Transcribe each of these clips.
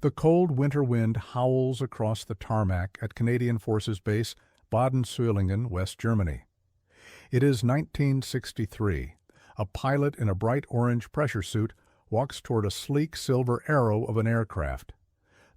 The cold winter wind howls across the tarmac at Canadian Forces Base, Baden-Suellingen, West Germany. It is 1963. A pilot in a bright orange pressure suit walks toward a sleek silver arrow of an aircraft.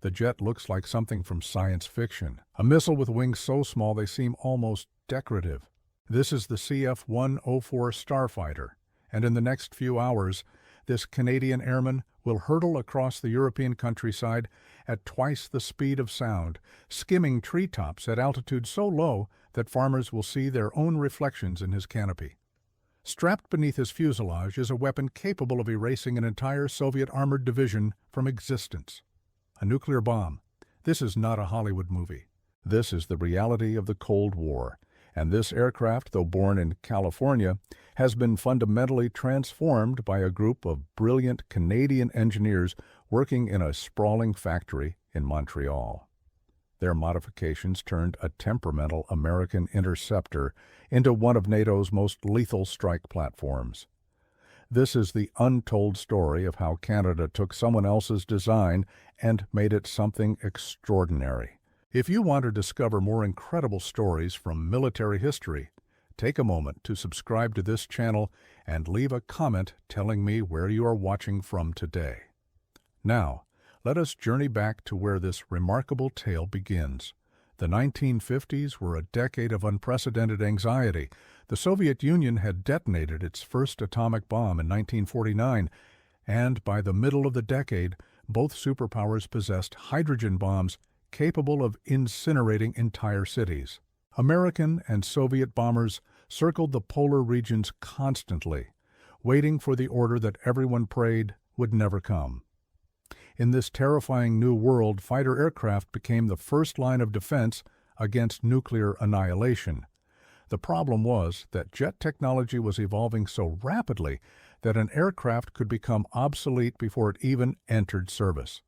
The jet looks like something from science fiction, a missile with wings so small they seem almost decorative. This is the F-104 Starfighter, and in the next few hours, this Canadian airman will hurtle across the European countryside at twice the speed of sound, skimming treetops at altitude so low that farmers will see their own reflections in his canopy. Strapped beneath his fuselage is a weapon capable of erasing an entire Soviet armored division from existence. A nuclear bomb. This is not a Hollywood movie. This is the reality of the Cold War, and this aircraft, though born in California, has been fundamentally transformed by a group of brilliant Canadian engineers working in a sprawling factory in Montreal. Their modifications turned a temperamental American interceptor into one of NATO's most lethal strike platforms. This is the untold story of how Canada took someone else's design and made it something extraordinary. If you want to discover more incredible stories from military history, take a moment to subscribe to this channel and leave a comment telling me where you are watching from today. Now, let us journey back to where this remarkable tale begins. The 1950s were a decade of unprecedented anxiety. The Soviet Union had detonated its first atomic bomb in 1949, and by the middle of the decade, both superpowers possessed hydrogen bombs capable of incinerating entire cities. American and Soviet bombers circled the polar regions constantly, waiting for the order that everyone prayed would never come. In this terrifying new world, fighter aircraft became the first line of defense against nuclear annihilation. The problem was that jet technology was evolving so rapidly that an aircraft could become obsolete before it even entered service.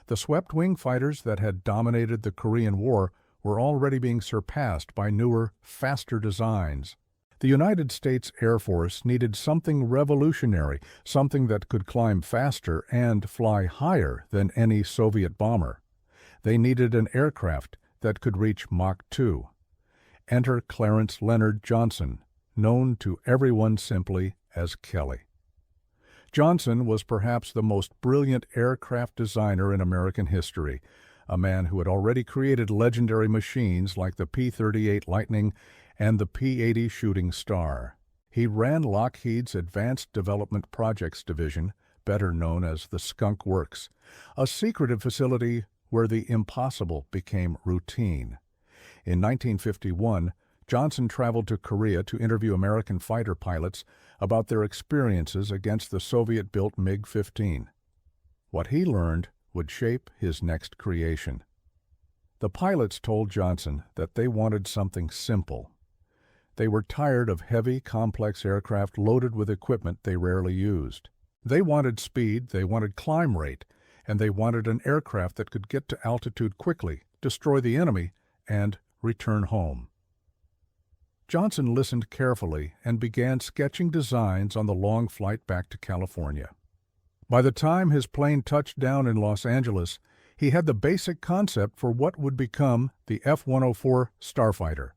The swept-wing fighters that had dominated the Korean War were already being surpassed by newer, faster designs. The United States Air Force needed something revolutionary, something that could climb faster and fly higher than any Soviet bomber. They needed an aircraft that could reach Mach 2. Enter Clarence Leonard Johnson, known to everyone simply as Kelly. Johnson was perhaps the most brilliant aircraft designer in American history, a man who had already created legendary machines like the P-38 Lightning and the P-80 Shooting Star. He ran Lockheed's Advanced Development Projects Division, better known as the Skunk Works, a secretive facility where the impossible became routine. In 1951, Johnson traveled to Korea to interview American fighter pilots about their experiences against the Soviet-built MiG-15. What he learned would shape his next creation. The pilots told Johnson that they wanted something simple. They were tired of heavy, complex aircraft loaded with equipment they rarely used. They wanted speed, they wanted climb rate, and they wanted an aircraft that could get to altitude quickly, destroy the enemy, and return home. Johnson listened carefully and began sketching designs on the long flight back to California. By the time his plane touched down in Los Angeles, he had the basic concept for what would become the F-104 Starfighter.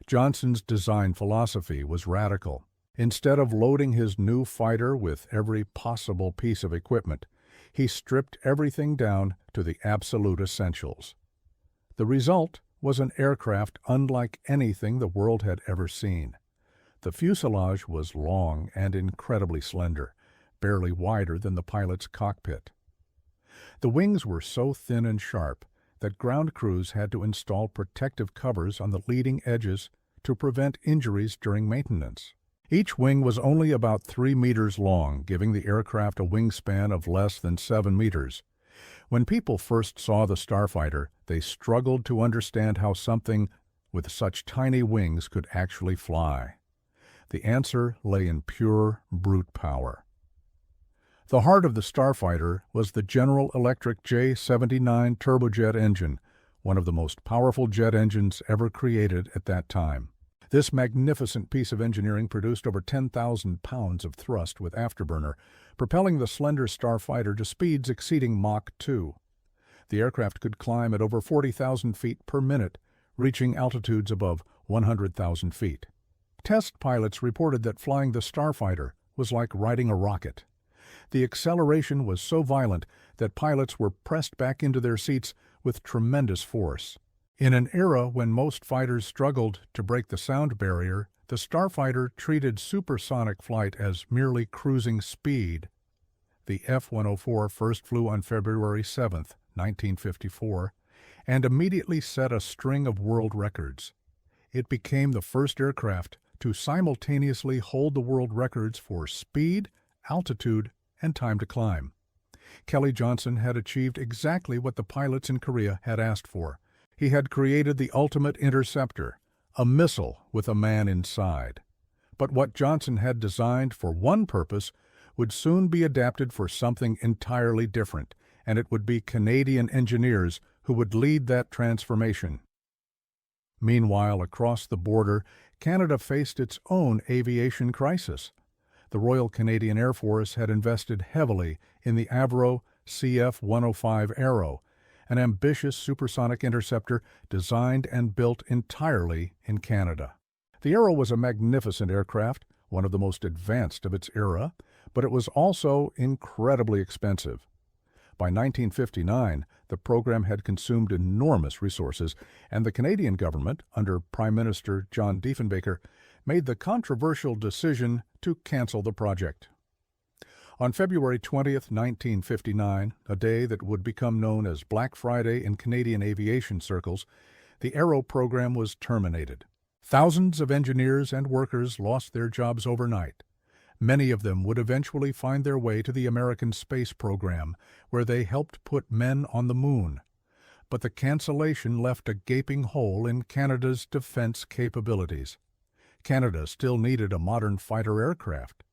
Johnson's design philosophy was radical. Instead of loading his new fighter with every possible piece of equipment, he stripped everything down to the absolute essentials. The result was an aircraft unlike anything the world had ever seen. The fuselage was long and incredibly slender, barely wider than the pilot's cockpit. The wings were so thin and sharp that ground crews had to install protective covers on the leading edges to prevent injuries during maintenance. Each wing was only about 3 meters long, giving the aircraft a wingspan of less than 7 meters. When people first saw the Starfighter, they struggled to understand how something with such tiny wings could actually fly. The answer lay in pure brute power. The heart of the Starfighter was the General Electric J-79 turbojet engine, one of the most powerful jet engines ever created at that time. This magnificent piece of engineering produced over 10,000 pounds of thrust with afterburner, propelling the slender Starfighter to speeds exceeding Mach 2. The aircraft could climb at over 40,000 feet per minute, reaching altitudes above 100,000 feet. Test pilots reported that flying the Starfighter was like riding a rocket. The acceleration was so violent that pilots were pressed back into their seats with tremendous force. In an era when most fighters struggled to break the sound barrier, the Starfighter treated supersonic flight as merely cruising speed. The F-104 first flew on February 7, 1954, and immediately set a string of world records. It became the first aircraft to simultaneously hold the world records for speed, altitude, and time to climb. Kelly Johnson had achieved exactly what the pilots in Korea had asked for. He had created the ultimate interceptor, a missile with a man inside. But what Johnson had designed for one purpose would soon be adapted for something entirely different, and it would be Canadian engineers who would lead that transformation. Meanwhile, across the border, Canada faced its own aviation crisis. The Royal Canadian Air Force had invested heavily in the Avro CF-105 Arrow, an ambitious supersonic interceptor designed and built entirely in Canada. The Arrow was a magnificent aircraft, one of the most advanced of its era, but it was also incredibly expensive. By 1959, the program had consumed enormous resources, and the Canadian government, under Prime Minister John Diefenbaker, made the controversial decision to cancel the project. On February 20, 1959, a day that would become known as Black Friday in Canadian aviation circles, the Arrow program was terminated. Thousands of engineers and workers lost their jobs overnight. Many of them would eventually find their way to the American space program, where they helped put men on the moon. But the cancellation left a gaping hole in Canada's defense capabilities. Canada still needed a modern fighter aircraft.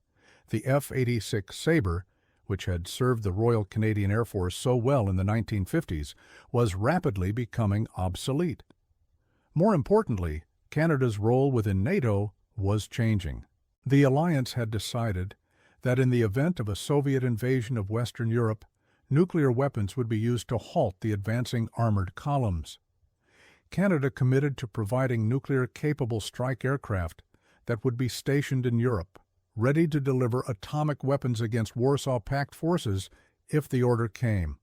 The F-86 Sabre, which had served the Royal Canadian Air Force so well in the 1950s, was rapidly becoming obsolete. More importantly, Canada's role within NATO was changing. The alliance had decided that in the event of a Soviet invasion of Western Europe, nuclear weapons would be used to halt the advancing armored columns. Canada committed to providing nuclear-capable strike aircraft that would be stationed in Europe, ready to deliver atomic weapons against Warsaw Pact forces if the order came.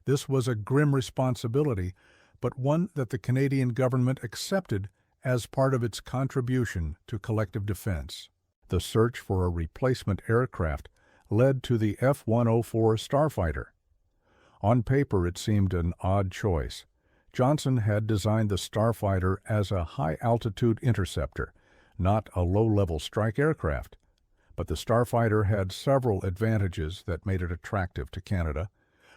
This was a grim responsibility, but one that the Canadian government accepted as part of its contribution to collective defense. The search for a replacement aircraft led to the F-104 Starfighter. On paper, it seemed an odd choice. Johnson had designed the Starfighter as a high-altitude interceptor, not a low-level strike aircraft. But the Starfighter had several advantages that made it attractive to Canada.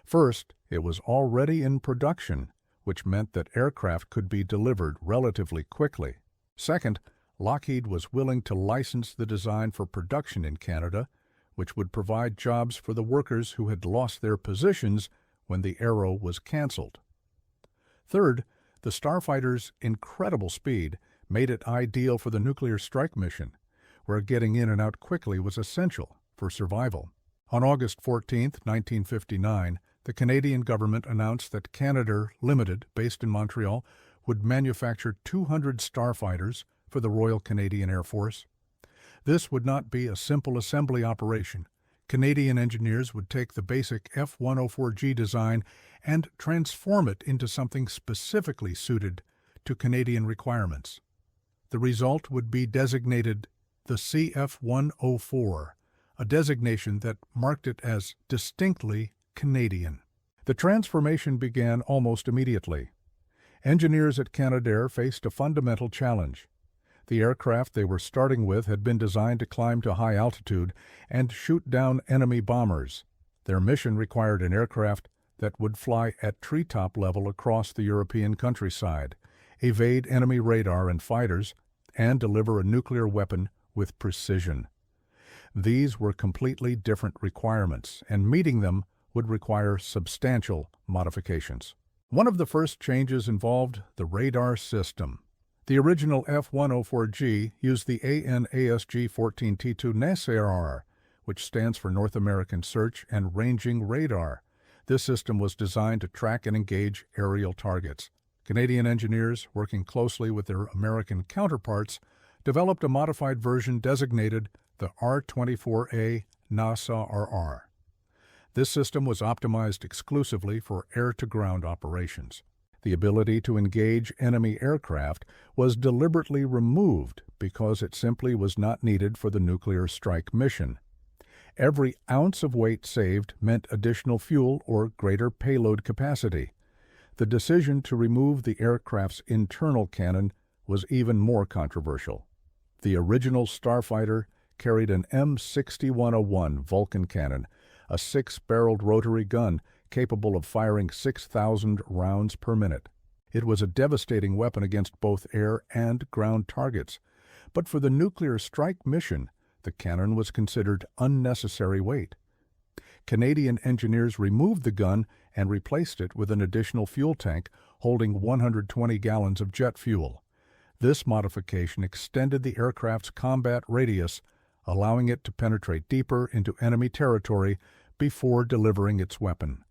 First, it was already in production, which meant that aircraft could be delivered relatively quickly. Second, Lockheed was willing to license the design for production in Canada, which would provide jobs for the workers who had lost their positions when the Arrow was canceled. Third, the Starfighter's incredible speed made it ideal for the nuclear strike mission, where getting in and out quickly was essential for survival. On August 14, 1959, the Canadian government announced that Canada Limited, based in Montreal, would manufacture 200 Starfighters for the Royal Canadian Air Force. This would not be a simple assembly operation. Canadian engineers would take the basic F-104G design and transform it into something specifically suited to Canadian requirements. The result would be designated the CF-104, a designation that marked it as distinctly Canadian. The transformation began almost immediately. Engineers at Canadair faced a fundamental challenge. The aircraft they were starting with had been designed to climb to high altitude and shoot down enemy bombers. Their mission required an aircraft that would fly at treetop level across the European countryside, evade enemy radar and fighters, and deliver a nuclear weapon with precision. These were completely different requirements, and meeting them would require substantial modifications. One of the first changes involved the radar system. The original F-104G used the ANASG-14T2 NASAR, which stands for North American Search and Ranging Radar. This system was designed to track and engage aerial targets. Canadian engineers, working closely with their American counterparts, developed a modified version designated the R-24A NASA-RR. This system was optimized exclusively for air-to-ground operations. The ability to engage enemy aircraft was deliberately removed because it simply was not needed for the nuclear strike mission. Every ounce of weight saved meant additional fuel or greater payload capacity. The decision to remove the aircraft's internal cannon was even more controversial. The original Starfighter carried an M6101 Vulcan cannon, a 6-barreled rotary gun capable of firing 6,000 rounds per minute. It was a devastating weapon against both air and ground targets. But for the nuclear strike mission, the cannon was considered unnecessary weight. Canadian engineers removed the gun and replaced it with an additional fuel tank holding 120 gallons of jet fuel. This modification extended the aircraft's combat radius, allowing it to penetrate deeper into enemy territory before delivering its weapon.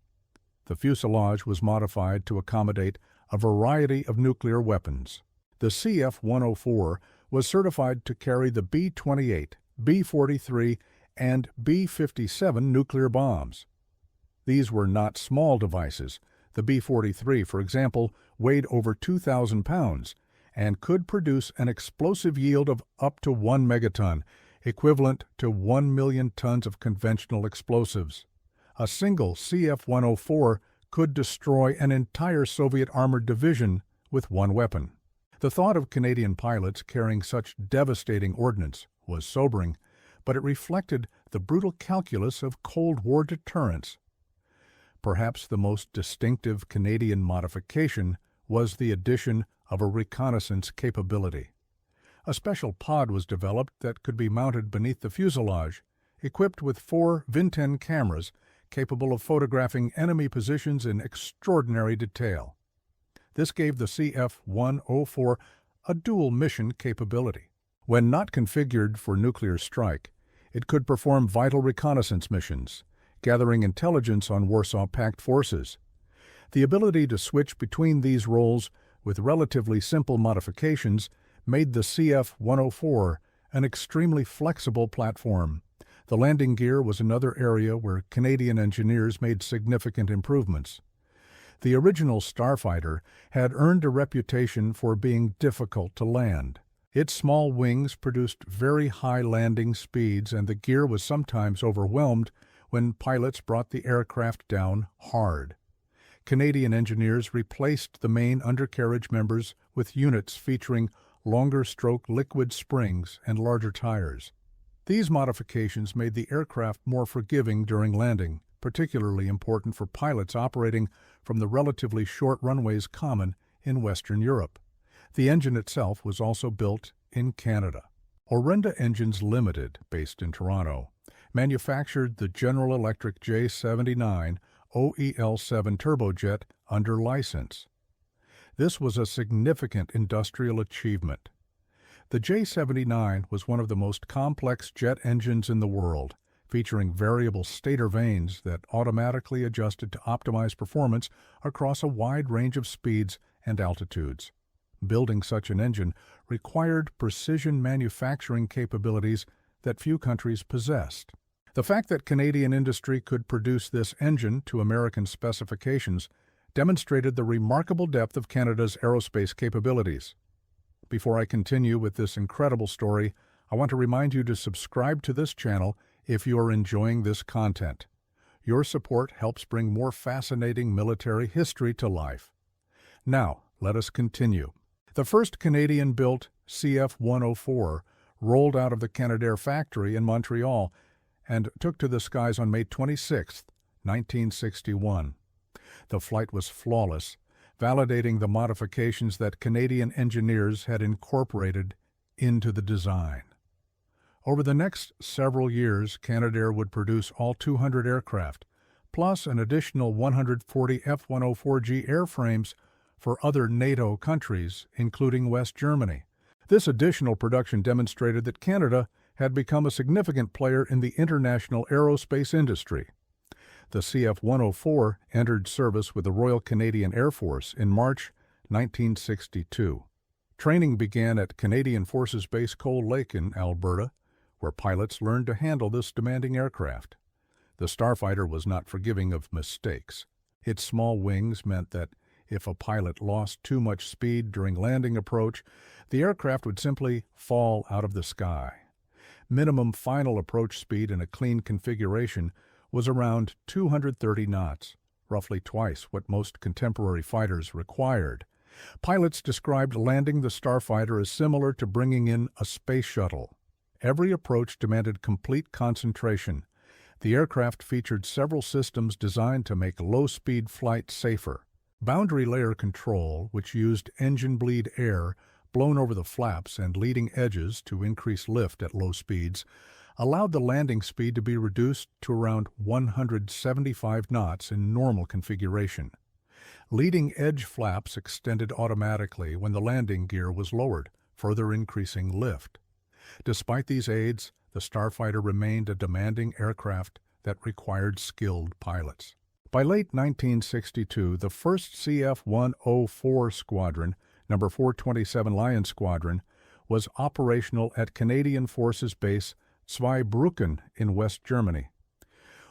The fuselage was modified to accommodate a variety of nuclear weapons. The CF-104 was certified to carry the B-28, B-43, and B-57 nuclear bombs. These were not small devices. The B-43, for example, weighed over 2,000 pounds and could produce an explosive yield of up to 1 megaton, equivalent to 1 million tons of conventional explosives. A single CF-104 could destroy an entire Soviet armored division with one weapon. The thought of Canadian pilots carrying such devastating ordnance was sobering, but it reflected the brutal calculus of Cold War deterrence. Perhaps the most distinctive Canadian modification was the addition of a reconnaissance capability. A special pod was developed that could be mounted beneath the fuselage, equipped with 4 Vinten cameras capable of photographing enemy positions in extraordinary detail. This gave the CF-104 a dual-mission capability. When not configured for nuclear strike, it could perform vital reconnaissance missions, gathering intelligence on Warsaw Pact forces. The ability to switch between these roles with relatively simple modifications made the CF-104 an extremely flexible platform. The landing gear was another area where Canadian engineers made significant improvements. The original Starfighter had earned a reputation for being difficult to land. Its small wings produced very high landing speeds, and the gear was sometimes overwhelmed when pilots brought the aircraft down hard. Canadian engineers replaced the main undercarriage members with units featuring longer-stroke liquid springs and larger tires. These modifications made the aircraft more forgiving during landing, particularly important for pilots operating from the relatively short runways common in Western Europe. The engine itself was also built in Canada. Orenda Engines Limited, based in Toronto, manufactured the General Electric J79 OEL7 turbojet under license. This was a significant industrial achievement. The J79 was one of the most complex jet engines in the world, featuring variable stator vanes that automatically adjusted to optimize performance across a wide range of speeds and altitudes. Building such an engine required precision manufacturing capabilities that few countries possessed. The fact that Canadian industry could produce this engine to American specifications demonstrated the remarkable depth of Canada's aerospace capabilities. Before I continue with this incredible story, I want to remind you to subscribe to this channel if you are enjoying this content. Your support helps bring more fascinating military history to life. Now, let us continue. The first Canadian-built CF-104 rolled out of the Canadair factory in Montreal and took to the skies on May 26, 1961. The flight was flawless, validating the modifications that Canadian engineers had incorporated into the design. Over the next several years, Canadair would produce all 200 aircraft, plus an additional 140 F-104G airframes for other NATO countries, including West Germany. This additional production demonstrated that Canada had become a significant player in the international aerospace industry. The CF-104 entered service with the Royal Canadian Air Force in March 1962. Training began at Canadian Forces Base Cold Lake in Alberta, where pilots learned to handle this demanding aircraft. The Starfighter was not forgiving of mistakes. Its small wings meant that if a pilot lost too much speed during landing approach, the aircraft would simply fall out of the sky. Minimum final approach speed in a clean configuration was around 230 knots, roughly twice what most contemporary fighters required. Pilots described landing the Starfighter as similar to bringing in a space shuttle. Every approach demanded complete concentration. The aircraft featured several systems designed to make low-speed flight safer. Boundary layer control, which used engine bleed air blown over the flaps and leading edges to increase lift at low speeds, allowed the landing speed to be reduced to around 175 knots in normal configuration. Leading edge flaps extended automatically when the landing gear was lowered, further increasing lift. Despite these aids, the Starfighter remained a demanding aircraft that required skilled pilots. By late 1962, the first CF-104 Squadron, No. 427 Lion Squadron, was operational at Canadian Forces Base Zweibrücken in West Germany.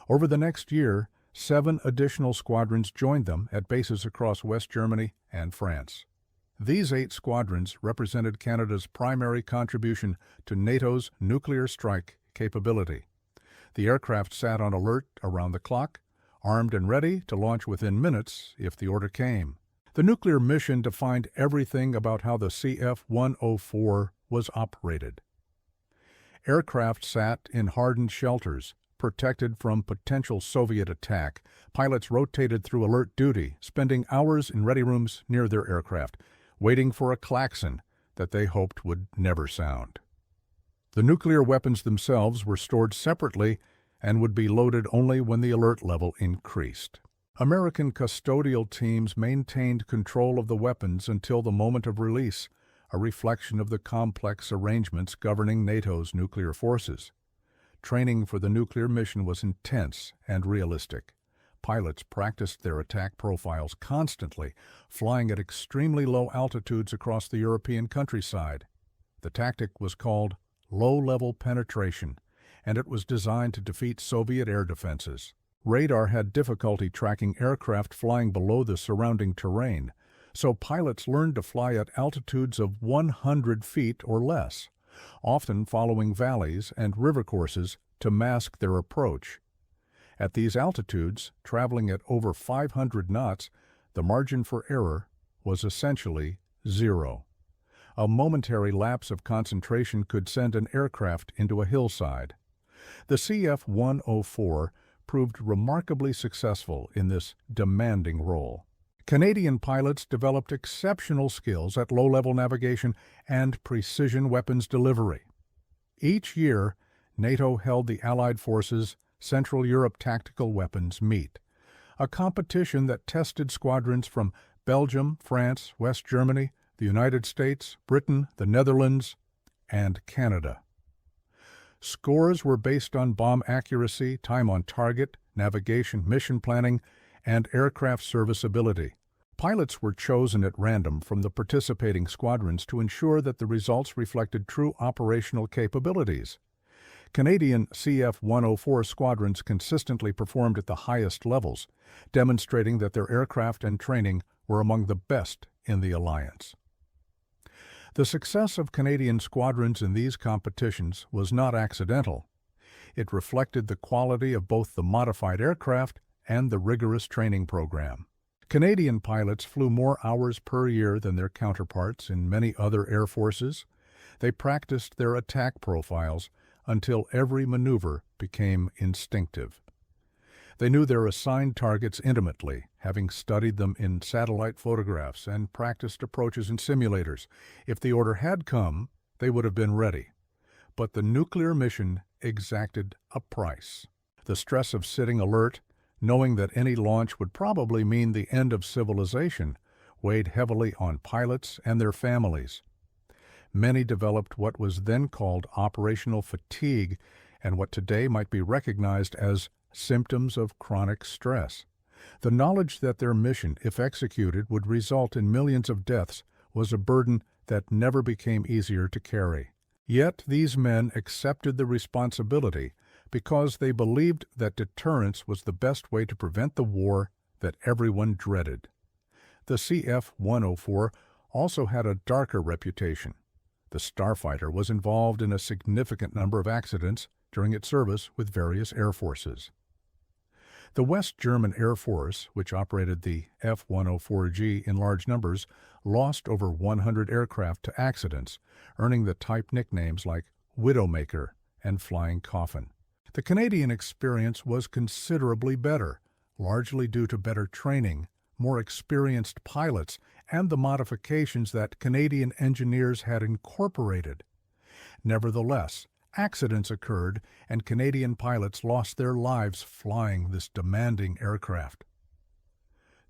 Over the next year, 7 additional squadrons joined them at bases across West Germany and France. These 8 squadrons represented Canada's primary contribution to NATO's nuclear strike capability. The aircraft sat on alert around the clock, armed and ready to launch within minutes if the order came. The nuclear mission defined everything about how the CF-104 was operated. Aircraft sat in hardened shelters, protected from potential Soviet attack. Pilots rotated through alert duty, spending hours in ready rooms near their aircraft, waiting for a klaxon that they hoped would never sound. The nuclear weapons themselves were stored separately and would be loaded only when the alert level increased. American custodial teams maintained control of the weapons until the moment of release, a reflection of the complex arrangements governing NATO's nuclear forces. Training for the nuclear mission was intense and realistic. Pilots practiced their attack profiles constantly, flying at extremely low altitudes across the European countryside. The tactic was called low-level penetration, and it was designed to defeat Soviet air defenses. Radar had difficulty tracking aircraft flying below the surrounding terrain, so pilots learned to fly at altitudes of 100 feet or less, often following valleys and river courses to mask their approach. At these altitudes, traveling at over 500 knots, the margin for error was essentially zero. A momentary lapse of concentration could send an aircraft into a hillside. The CF-104 proved remarkably successful in this demanding role. Canadian pilots developed exceptional skills at low-level navigation and precision weapons delivery. Each year, NATO held the Allied Forces Central Europe Tactical Weapons Meet, a competition that tested squadrons from Belgium, France, West Germany, the United States, Britain, the Netherlands, and Canada. Scores were based on bomb accuracy, time on target, navigation, mission planning, and aircraft serviceability. Pilots were chosen at random from the participating squadrons to ensure that the results reflected true operational capabilities. Canadian CF-104 squadrons consistently performed at the highest levels, demonstrating that their aircraft and training were among the best in the alliance. The success of Canadian squadrons in these competitions was not accidental. It reflected the quality of both the modified aircraft and the rigorous training program. Canadian pilots flew more hours per year than their counterparts in many other air forces. They practiced their attack profiles until every maneuver became instinctive. They knew their assigned targets intimately, having studied them in satellite photographs and practiced approaches in simulators. If the order had come, they would have been ready. But the nuclear mission exacted a price. The stress of sitting alert, knowing that any launch would probably mean the end of civilization, weighed heavily on pilots and their families. Many developed what was then called operational fatigue and what today might be recognized as symptoms of chronic stress. The knowledge that their mission, if executed, would result in millions of deaths was a burden that never became easier to carry. Yet these men accepted the responsibility because they believed that deterrence was the best way to prevent the war that everyone dreaded. The CF-104 also had a darker reputation. The Starfighter was involved in a significant number of accidents during its service with various air forces. The West German Air Force, which operated the F-104G in large numbers, lost over 100 aircraft to accidents, earning the type nicknames like Widowmaker and Flying Coffin. The Canadian experience was considerably better, largely due to better training, more experienced pilots, and the modifications that Canadian engineers had incorporated. Nevertheless, accidents occurred and Canadian pilots lost their lives flying this demanding aircraft.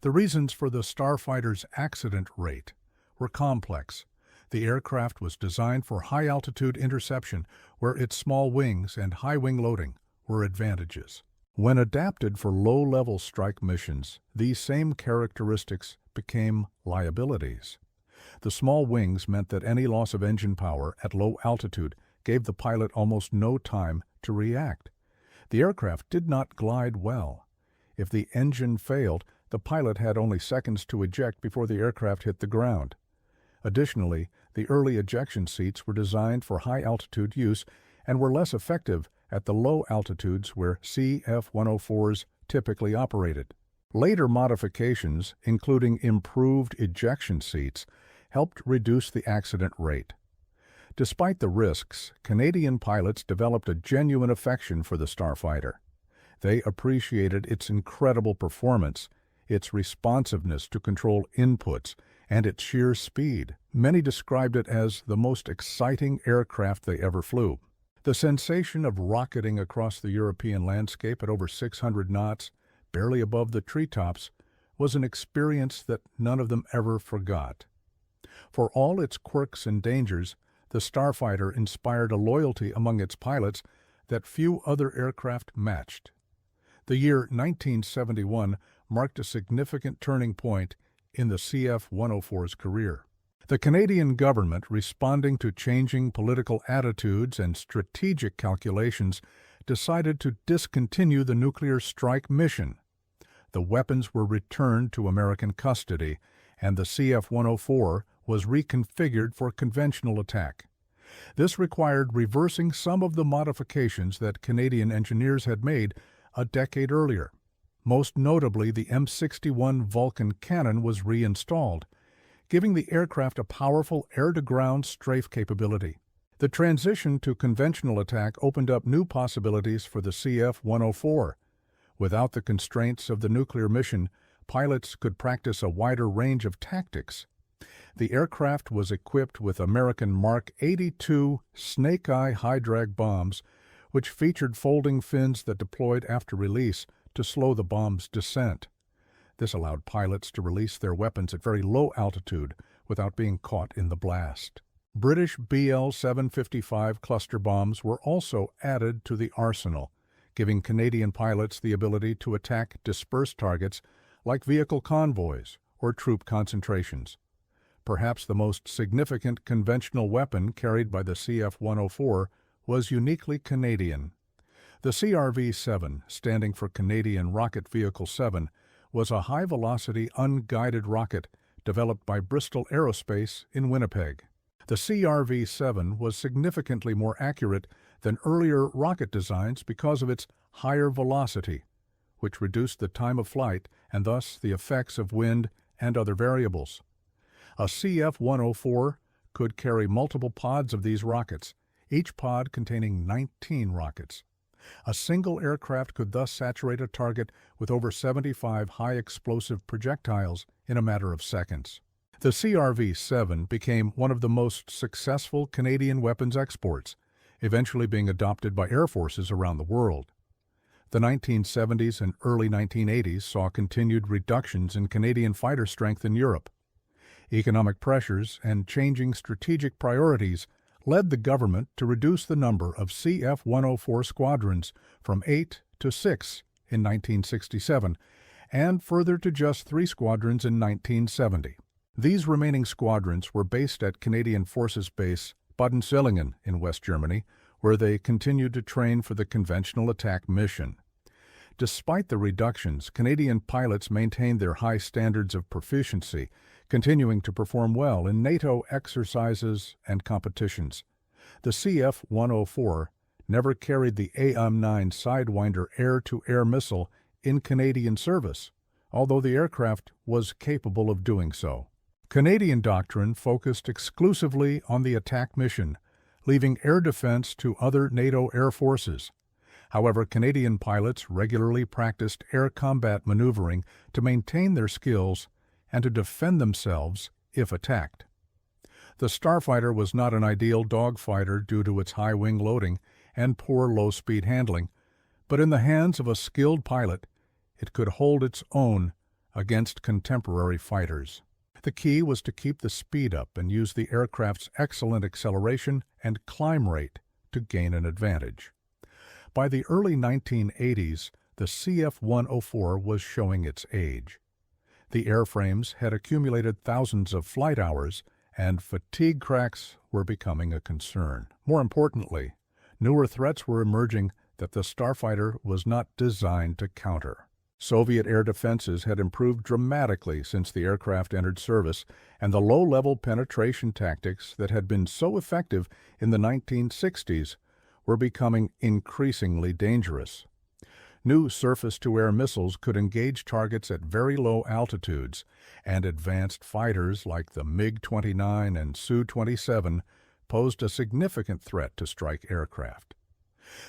The reasons for the Starfighter's accident rate were complex. The aircraft was designed for high-altitude interception, where its small wings and high wing loading were advantages. When adapted for low-level strike missions, these same characteristics became liabilities. The small wings meant that any loss of engine power at low altitude gave the pilot almost no time to react. The aircraft did not glide well. If the engine failed, the pilot had only seconds to eject before the aircraft hit the ground. Additionally, the early ejection seats were designed for high-altitude use and were less effective at the low altitudes where CF-104s typically operated. Later modifications, including improved ejection seats, helped reduce the accident rate. Despite the risks, Canadian pilots developed a genuine affection for the Starfighter. They appreciated its incredible performance, its responsiveness to control inputs, and its sheer speed. Many described it as the most exciting aircraft they ever flew. The sensation of rocketing across the European landscape at over 600 knots, barely above the treetops, was an experience that none of them ever forgot. For all its quirks and dangers, the Starfighter inspired a loyalty among its pilots that few other aircraft matched. The year 1971 marked a significant turning point in the CF-104's career. The Canadian government, responding to changing political attitudes and strategic calculations, decided to discontinue the nuclear strike mission. The weapons were returned to American custody, and the CF-104 was reconfigured for conventional attack. This required reversing some of the modifications that Canadian engineers had made a decade earlier. Most notably, the M61 Vulcan cannon was reinstalled, giving the aircraft a powerful air-to-ground strafe capability. The transition to conventional attack opened up new possibilities for the CF-104. Without the constraints of the nuclear mission, pilots could practice a wider range of tactics. The aircraft was equipped with American Mark 82 Snake-Eye high-drag bombs, which featured folding fins that deployed after release to slow the bomb's descent. This allowed pilots to release their weapons at very low altitude without being caught in the blast. British BL-755 cluster bombs were also added to the arsenal, giving Canadian pilots the ability to attack dispersed targets like vehicle convoys or troop concentrations. Perhaps the most significant conventional weapon carried by the CF-104 was uniquely Canadian. The CRV-7, standing for Canadian Rocket Vehicle 7, was a high-velocity, unguided rocket developed by Bristol Aerospace in Winnipeg. The CRV-7 was significantly more accurate than earlier rocket designs because of its higher velocity, which reduced the time of flight and thus the effects of wind and other variables. A CF-104 could carry multiple pods of these rockets, each pod containing 19 rockets. A single aircraft could thus saturate a target with over 75 high-explosive projectiles in a matter of seconds. The CRV-7 became one of the most successful Canadian weapons exports, eventually being adopted by air forces around the world. The 1970s and early 1980s saw continued reductions in Canadian fighter strength in Europe. Economic pressures and changing strategic priorities led the government to reduce the number of CF-104 squadrons from 8 to 6 in 1967, and further to just 3 squadrons in 1970. These remaining squadrons were based at Canadian Forces Base Baden-Söllingen in West Germany, where they continued to train for the conventional attack mission. Despite the reductions, Canadian pilots maintained their high standards of proficiency, continuing to perform well in NATO exercises and competitions. The CF-104 never carried the AM-9 Sidewinder air-to-air missile in Canadian service, although the aircraft was capable of doing so. Canadian doctrine focused exclusively on the attack mission, leaving air defense to other NATO air forces. However, Canadian pilots regularly practiced air combat maneuvering to maintain their skills and to defend themselves if attacked. The Starfighter was not an ideal dogfighter due to its high wing loading and poor low-speed handling, but in the hands of a skilled pilot, it could hold its own against contemporary fighters. The key was to keep the speed up and use the aircraft's excellent acceleration and climb rate to gain an advantage. By the early 1980s, the CF-104 was showing its age. The airframes had accumulated thousands of flight hours, and fatigue cracks were becoming a concern. More importantly, newer threats were emerging that the Starfighter was not designed to counter. Soviet air defenses had improved dramatically since the aircraft entered service, and the low-level penetration tactics that had been so effective in the 1960s were becoming increasingly dangerous. New surface-to-air missiles could engage targets at very low altitudes, and advanced fighters like the MiG-29 and Su-27 posed a significant threat to strike aircraft.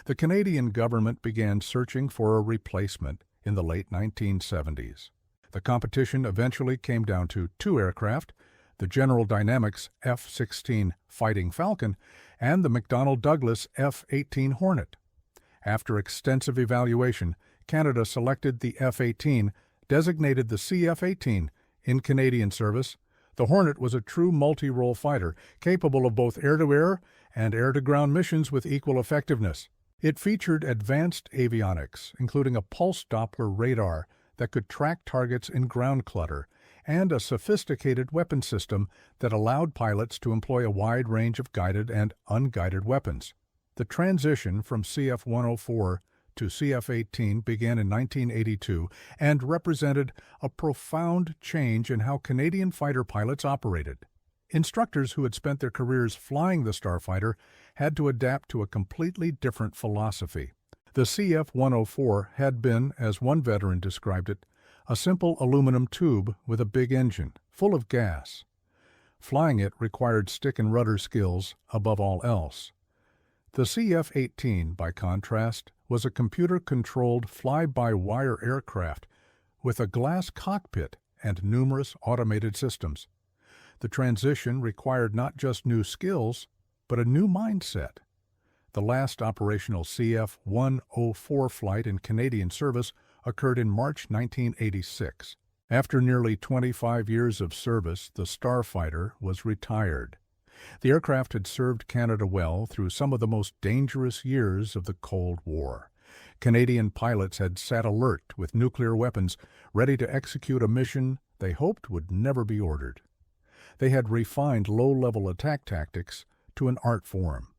The Canadian government began searching for a replacement in the late 1970s. The competition eventually came down to 2 aircraft, the General Dynamics F-16 Fighting Falcon and the McDonnell Douglas F-18 Hornet. After extensive evaluation, Canada selected the F-18, designated the CF-18 in Canadian service. The Hornet was a true multi-role fighter, capable of both air-to-air and air-to-ground missions with equal effectiveness. It featured advanced avionics, including a pulse Doppler radar that could track targets in ground clutter, and a sophisticated weapon system that allowed pilots to employ a wide range of guided and unguided weapons. The transition from CF-104 to CF-18 began in 1982 and represented a profound change in how Canadian fighter pilots operated. Instructors who had spent their careers flying the Starfighter had to adapt to a completely different philosophy. The CF-104 had been, as one veteran described it, a simple aluminum tube with a big engine, full of gas. Flying it required stick and rudder skills above all else. The CF-18, by contrast, was a computer-controlled fly-by-wire aircraft with a glass cockpit and numerous automated systems. The transition required not just new skills, but a new mindset. The last operational CF-104 flight in Canadian service occurred in March 1986. After nearly 25 years of service, the Starfighter was retired. The aircraft had served Canada well through some of the most dangerous years of the Cold War. Canadian pilots had sat alert with nuclear weapons, ready to execute a mission they hoped would never be ordered. They had refined low-level attack tactics to an art form.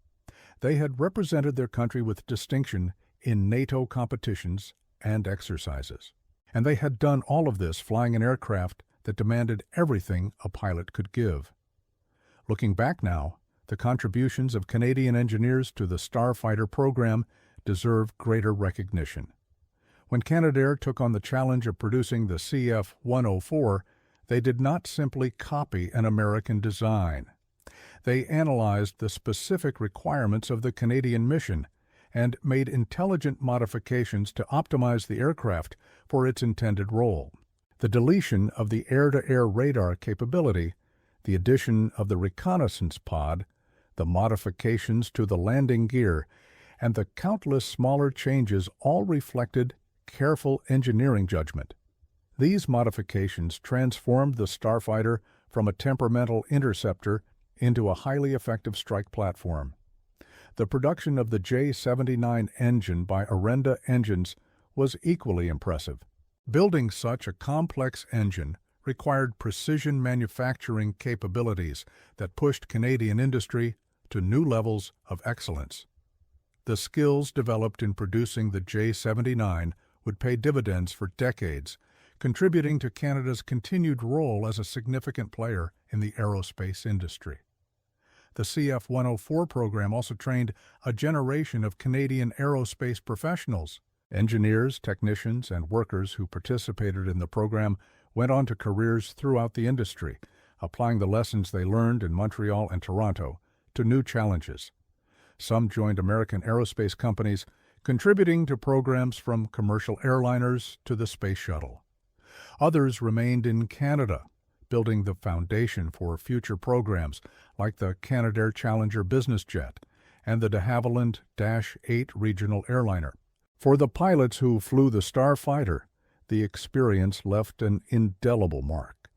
They had represented their country with distinction in NATO competitions and exercises. And they had done all of this flying an aircraft that demanded everything a pilot could give. Looking back now, the contributions of Canadian engineers to the Starfighter program deserve greater recognition. When Canadair took on the challenge of producing the CF-104, they did not simply copy an American design. They analyzed the specific requirements of the Canadian mission and made intelligent modifications to optimize the aircraft for its intended role. The deletion of the air-to-air radar capability, the addition of the reconnaissance pod, the modifications to the landing gear, and the countless smaller changes all reflected careful engineering judgment. These modifications transformed the Starfighter from a temperamental interceptor into a highly effective strike platform. The production of the J-79 engine by Orenda Engines was equally impressive. Building such a complex engine required precision manufacturing capabilities that pushed Canadian industry to new levels of excellence. The skills developed in producing the J-79 would pay dividends for decades, contributing to Canada's continued role as a significant player in the aerospace industry. The CF-104 program also trained a generation of Canadian aerospace professionals. Engineers, technicians, and workers who participated in the program went on to careers throughout the industry, applying the lessons they learned in Montreal and Toronto to new challenges. Some joined American aerospace companies, contributing to programs from commercial airliners to the space shuttle. Others remained in Canada, building the foundation for future programs like the Canadair Challenger business jet and the de Havilland Dash 8 regional airliner. For the pilots who flew the Starfighter, the experience left an indelible mark.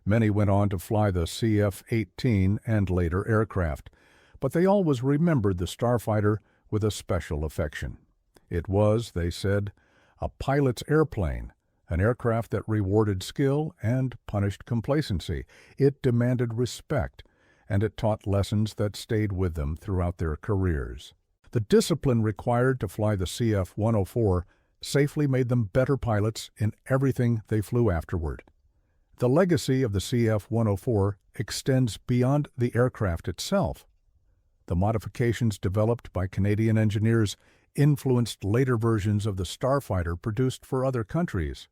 Many went on to fly the CF-18 and later aircraft, but they always remembered the Starfighter with a special affection. It was, they said, a pilot's airplane, an aircraft that rewarded skill and punished complacency. It demanded respect, and it taught lessons that stayed with them throughout their careers. The discipline required to fly the CF-104 safely made them better pilots in everything they flew afterward. The legacy of the CF-104 extends beyond the aircraft itself. The modifications developed by Canadian engineers influenced later versions of the Starfighter produced for other countries.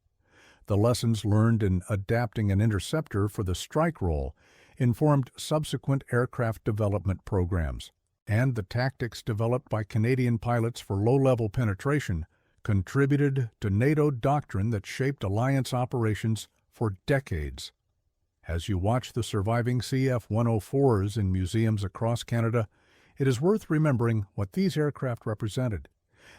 The lessons learned in adapting an interceptor for the strike role informed subsequent aircraft development programs, and the tactics developed by Canadian pilots for low-level penetration contributed to NATO doctrine that shaped alliance operations for decades. As you watch the surviving CF-104s in museums across Canada, it is worth remembering what these aircraft represented.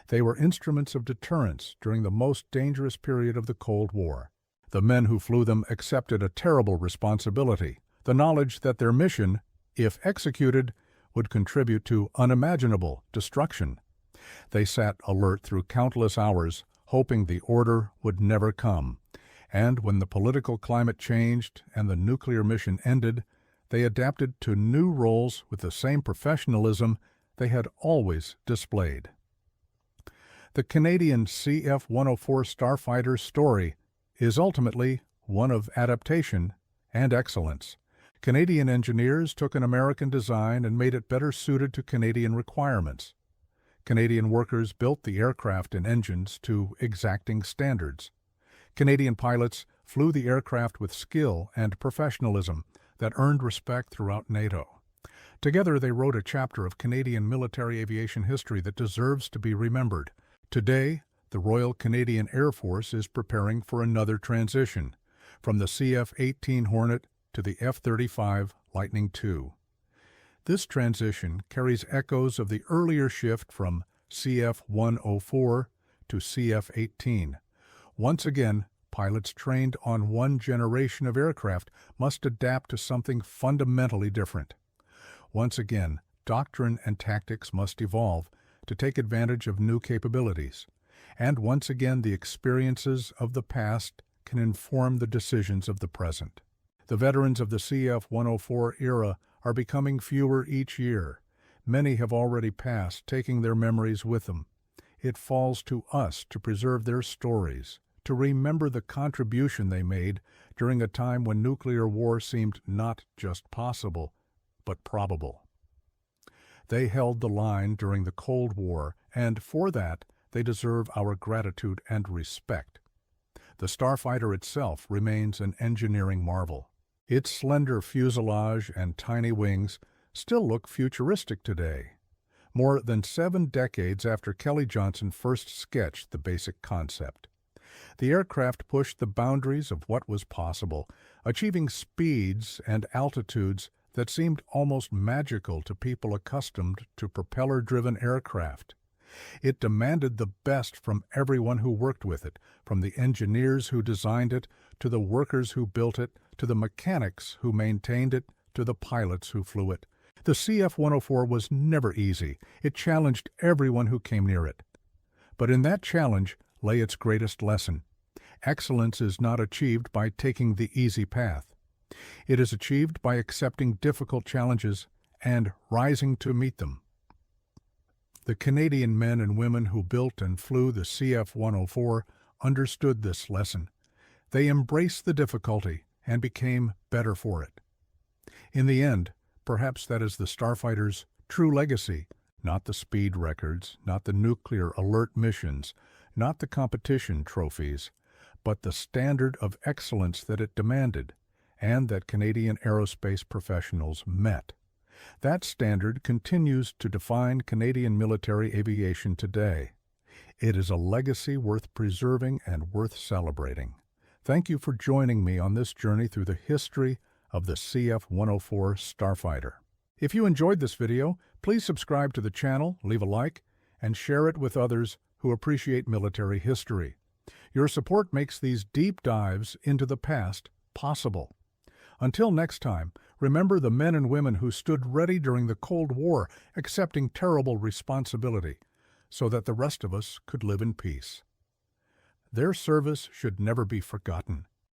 They were instruments of deterrence during the most dangerous period of the Cold War. The men who flew them accepted a terrible responsibility, the knowledge that their mission, if executed, would contribute to unimaginable destruction. They sat alert through countless hours, hoping the order would never come. And when the political climate changed and the nuclear mission ended, they adapted to new roles with the same professionalism they had always displayed. The Canadian CF-104 Starfighter story is ultimately one of adaptation and excellence. Canadian engineers took an American design and made it better suited to Canadian requirements. Canadian workers built the aircraft and engines to exacting standards. Canadian pilots flew the aircraft with skill and professionalism that earned respect throughout NATO. Together they wrote a chapter of Canadian military aviation history that deserves to be remembered. Today, the Royal Canadian Air Force is preparing for another transition, from the CF-18 Hornet to the F-35 Lightning II. This transition carries echoes of the earlier shift from CF-104 to CF-18. Once again, pilots trained on one generation of aircraft must adapt to something fundamentally different. Once again, doctrine and tactics must evolve to take advantage of new capabilities. And once again, the experiences of the past can inform the decisions of the present. The veterans of the CF-104 era are becoming fewer each year. Many have already passed, taking their memories with them. It falls to us to preserve their stories, to remember the contribution they made during a time when nuclear war seemed not just possible, but probable. They held the line during the Cold War, and for that, they deserve our gratitude and respect. The Starfighter itself remains an engineering marvel. Its slender fuselage and tiny wings still look futuristic today, more than 7 decades after Kelly Johnson first sketched the basic concept. The aircraft pushed the boundaries of what was possible, achieving speeds and altitudes that seemed almost magical to people accustomed to propeller-driven aircraft. It demanded the best from everyone who worked with it, from the engineers who designed it, to the workers who built it, to the mechanics who maintained it, to the pilots who flew it. The CF-104 was never easy. It challenged everyone who came near it. But in that challenge lay its greatest lesson. Excellence is not achieved by taking the easy path. It is achieved by accepting difficult challenges and rising to meet them. The Canadian men and women who built and flew the CF-104 understood this lesson. They embraced the difficulty and became better for it. In the end, perhaps that is the Starfighter's true legacy, not the speed records, not the nuclear alert missions, not the competition trophies, but the standard of excellence that it demanded and that Canadian aerospace professionals met. That standard continues to define Canadian military aviation today. It is a legacy worth preserving and worth celebrating. Thank you for joining me on this journey through the history of the CF-104 Starfighter. If you enjoyed this video, please subscribe to the channel, leave a like, and share it with others who appreciate military history. Your support makes these deep dives into the past possible. Until next time, remember the men and women who stood ready during the Cold War, accepting terrible responsibility, so that the rest of us could live in peace. Their service should never be forgotten.